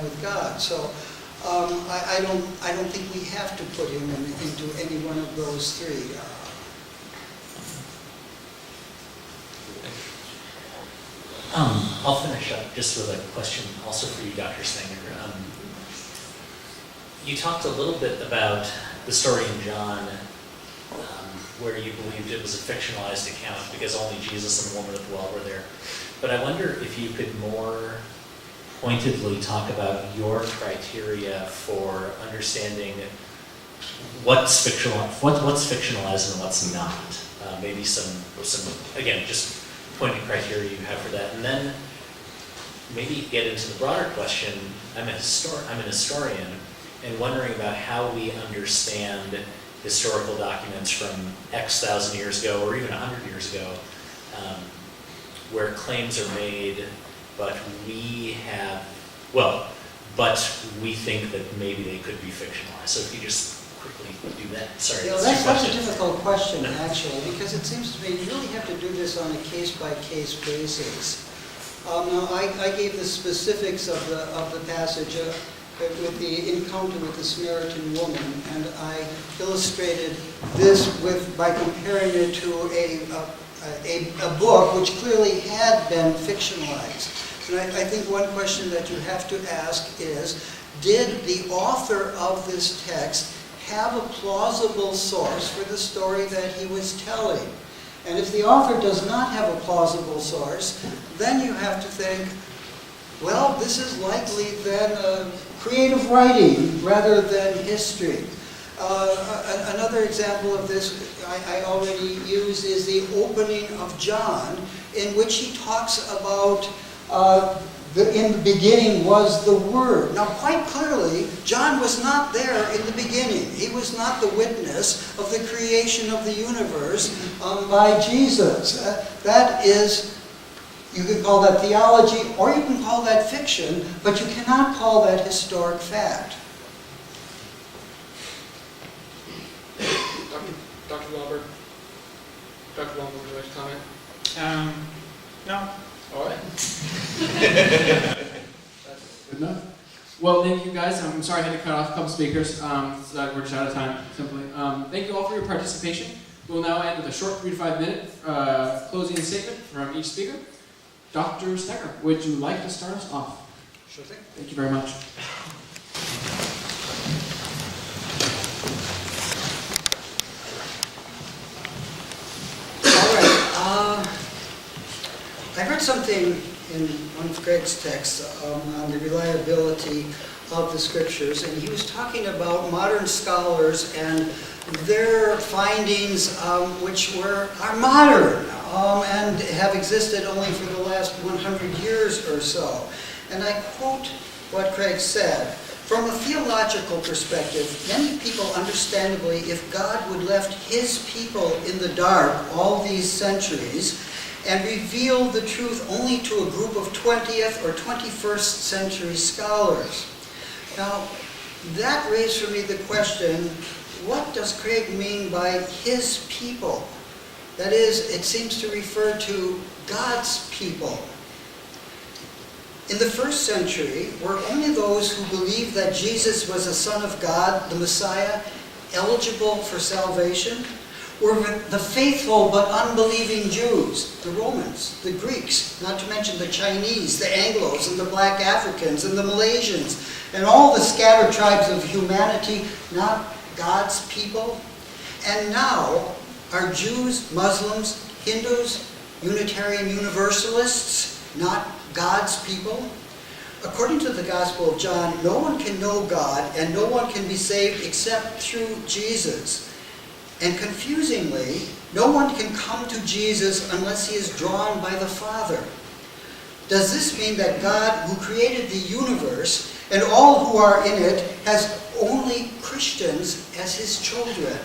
with God. So I don't think we have to put him into any one of those three. I'll finish up just with a question also for you, Dr. Sanger. You talked a little bit about the story in John where you believed it was a fictionalized account because only Jesus and the woman at the well were there. But I wonder if you could more pointedly talk about your criteria for understanding what's fictionalized and what's not. Maybe some again, just pointed criteria you have for that, and then maybe get into the broader question. I'm an historian, and wondering about how we understand historical documents from X thousand years ago, or even 100 years ago, where claims are made, but we think that maybe they could be fictionalized. So if you just quickly do that. Sorry. That's a difficult question, actually, because it seems to me you really have to do this on a case-by-case basis. Now, I gave the specifics of the passage with the encounter with the Samaritan woman, and I illustrated this by comparing it to a book which clearly had been fictionalized. And I think one question that you have to ask is, did the author of this text have a plausible source for the story that he was telling? And if the author does not have a plausible source, then you have to think, well, this is likely then creative writing rather than history. Another example of this I already used is the opening of John, in which he talks about in the beginning was the Word. Now, quite clearly, John was not there in the beginning. He was not the witness of the creation of the universe by Jesus. That is, you can call that theology, or you can call that fiction, but you cannot call that historic fact. Dr. Wahlberg? Dr. Wahlberg, would you like to comment? No. All right. Good enough. Well, thank you guys. I'm sorry I had to cut off a couple speakers, so that we're just out of time, simply. Thank you all for your participation. We'll now end with a short 3 to 5 minute closing statement from each speaker. Dr. Stecker, would you like to start us off? Sure thing. Thank you very much. I read something in one of Greg's texts on the reliability of the scriptures, and he was talking about modern scholars and their findings, which are modern and have existed only for the last 100 years or so. And I quote what Craig said: "From a theological perspective, many people understandably, if God would left his people in the dark all these centuries and revealed the truth only to a group of 20th or 21st century scholars." Now, that raised for me the question, what does Craig mean by his people? That is, it seems to refer to God's people. In the first century, were only those who believed that Jesus was the Son of God, the Messiah, eligible for salvation? Were the faithful but unbelieving Jews, the Romans, the Greeks, not to mention the Chinese, the Anglos, and the black Africans, and the Malaysians, and all the scattered tribes of humanity, not God's people? And now, are Jews, Muslims, Hindus, Unitarian Universalists not God's people? According to the Gospel of John, no one can know God and no one can be saved except through Jesus. And confusingly, no one can come to Jesus unless he is drawn by the Father. Does this mean that God, who created the universe and all who are in it, has only Christians as his children?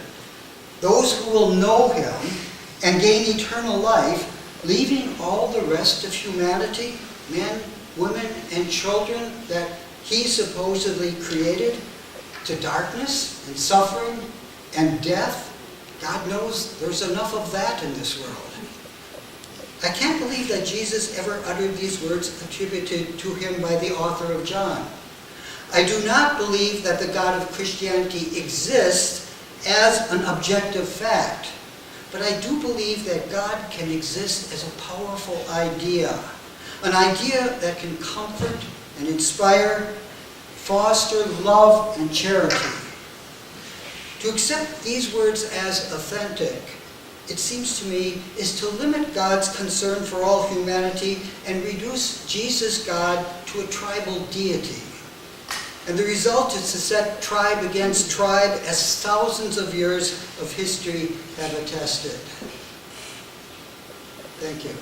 Those who will know him and gain eternal life, leaving all the rest of humanity, men, women, and children that he supposedly created, to darkness and suffering and death? God knows there's enough of that in this world. I can't believe that Jesus ever uttered these words attributed to him by the author of John. I do not believe that the God of Christianity exists as an objective fact, but I do believe that God can exist as a powerful idea, an idea that can comfort and inspire, foster love and charity. To accept these words as authentic, it seems to me, is to limit God's concern for all humanity and reduce Jesus, God, to a tribal deity. And the result is to set tribe against tribe, as thousands of years of history have attested. Thank you.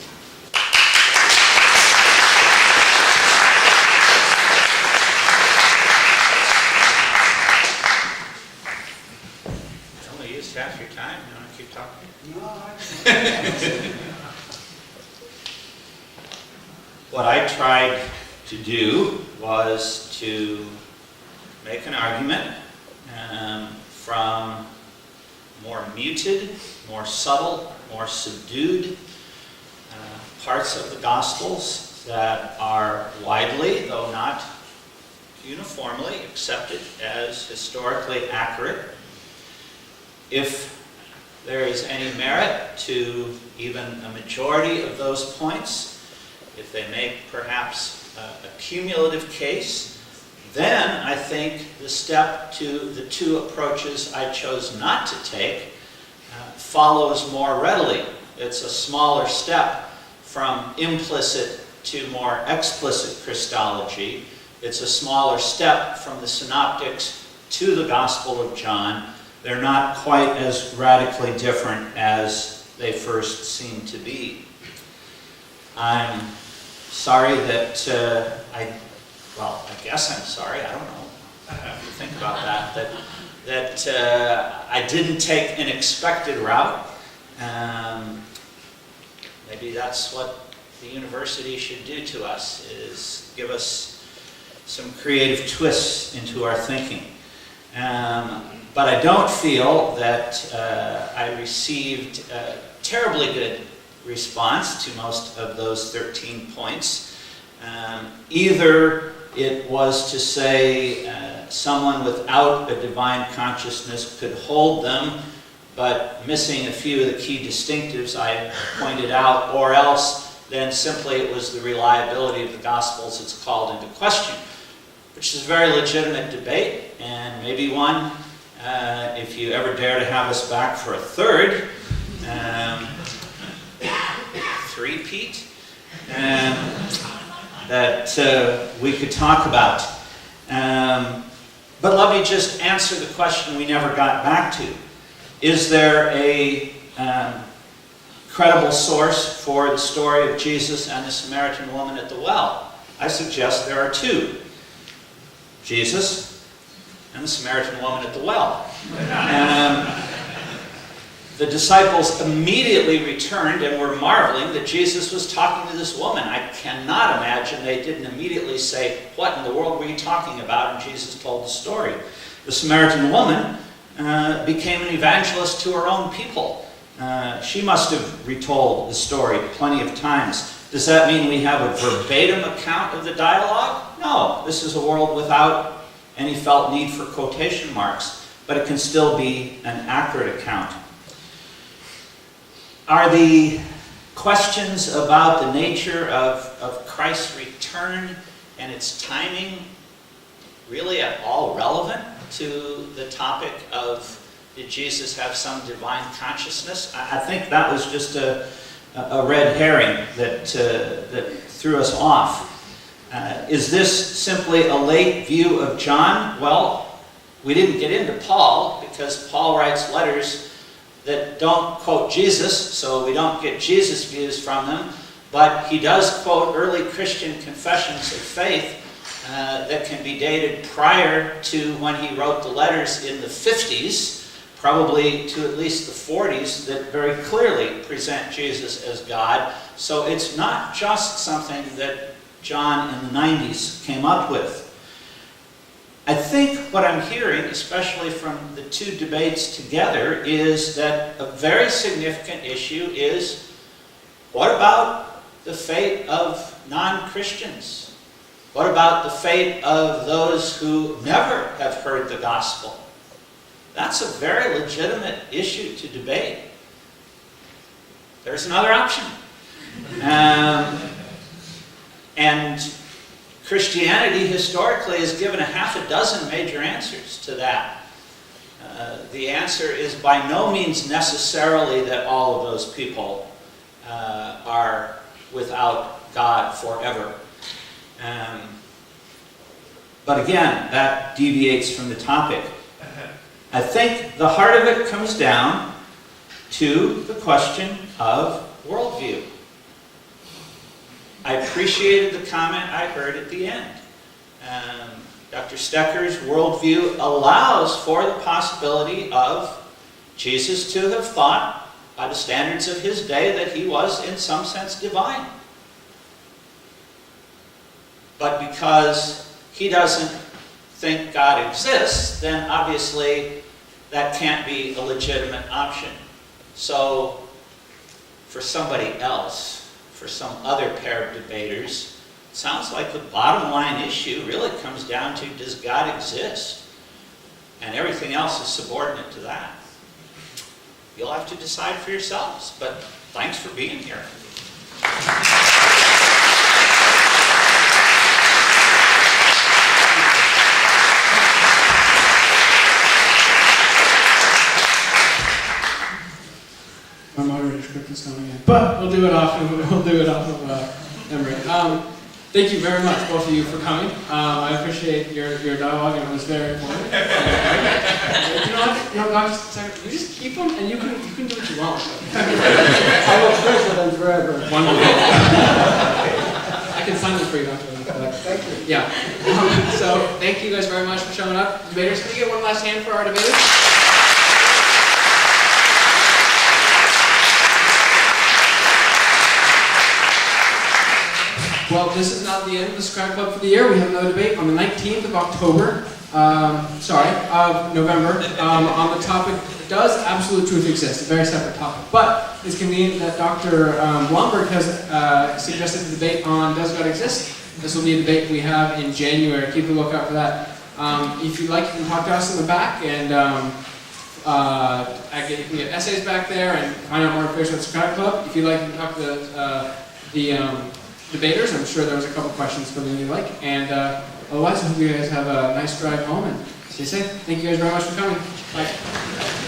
You only used half your time. You want to keep talking? What I tried to do was to make an argument from more muted, more subtle, more subdued parts of the Gospels that are widely, though not uniformly, accepted as historically accurate. If there is any merit to even a majority of those points, if they make perhaps a cumulative case, then I think the step to the two approaches I chose not to take follows more readily. It's a smaller step from implicit to more explicit Christology. It's a smaller step from the synoptics to the Gospel of John. They're not quite as radically different as they first seem to be. I'm sorry that I guess I'm sorry, I don't know. I have to think about that I didn't take an expected route. Maybe that's what the university should do to us, is give us some creative twists into our thinking. But I don't feel that I received a terribly good response to most of those 13 points. Either it was to say someone without a divine consciousness could hold them, but missing a few of the key distinctives I pointed out, or else then simply it was the reliability of the Gospels that's called into question, which is a very legitimate debate, and maybe one, if you ever dare to have us back for a third, three-peat, that we could talk about. But let me just answer the question we never got back to. Is there a credible source for the story of Jesus and the Samaritan woman at the well? I suggest there are two. Jesus and the Samaritan woman at the well. The disciples immediately returned and were marveling that Jesus was talking to this woman. I cannot imagine they didn't immediately say, "What in the world were you talking about?" And Jesus told the story. The Samaritan woman became an evangelist to her own people. She must have retold the story plenty of times. Does that mean we have a verbatim account of the dialogue? No, this is a world without any felt need for quotation marks, but it can still be an accurate account. Are the questions about the nature of Christ's return and its timing really at all relevant to the topic of did Jesus have some divine consciousness? I think that was just a red herring that threw us off. Is this simply a late view of John? Well, we didn't get into Paul because Paul writes letters that don't quote Jesus, so we don't get Jesus' views from them, but he does quote early Christian confessions of faith that can be dated prior to when he wrote the letters in the 50s, probably to at least the 40s, that very clearly present Jesus as God. So it's not just something that John in the 90s came up with. I think what I'm hearing, especially from the two debates together, is that a very significant issue is, what about the fate of non-Christians? What about the fate of those who never have heard the gospel? That's a very legitimate issue to debate. There's another option. And Christianity historically has given a half a dozen major answers to that. The answer is by no means necessarily that all of those people are without God forever. But again, that deviates from the topic. I think the heart of it comes down to the question of worldview. I appreciated the comment I heard at the end. Dr. Stecker's worldview allows for the possibility of Jesus to have thought, by the standards of his day, that he was in some sense divine. But because he doesn't think God exists, then obviously that can't be a legitimate option. So for somebody else, for some other pair of debaters, it sounds like the bottom line issue really comes down to, does God exist? And everything else is subordinate to that. You'll have to decide for yourselves, but thanks for being here. My moderator script is coming in, but we'll do it off of memory. Thank you very much, both of you, for coming. I appreciate your dialogue, and it was very informative. You know, guys, you just keep them, and you can do what you want with them. I will treasure them forever. Wonderful. I can sign them for you after. Thank you. Yeah. So thank you guys very much for showing up, debaters. Can we get one last hand for our debaters? Well, this is not the end of the Scribe Club for the year. We have another debate on the 19th of November, on the topic, does absolute truth exist? A very separate topic. But it's convenient that Dr. Blomberg has suggested a debate on does God exist? This will be a debate we have in January. Keep a lookout for that. If you'd like, you can talk to us in the back, and you can get essays back there and find out more information about the Scribe Club. If you'd like, you can talk to the debaters. I'm sure there was a couple questions for them you like. And otherwise, I hope you guys have a nice drive home and stay safe. Thank you guys very much for coming. Bye.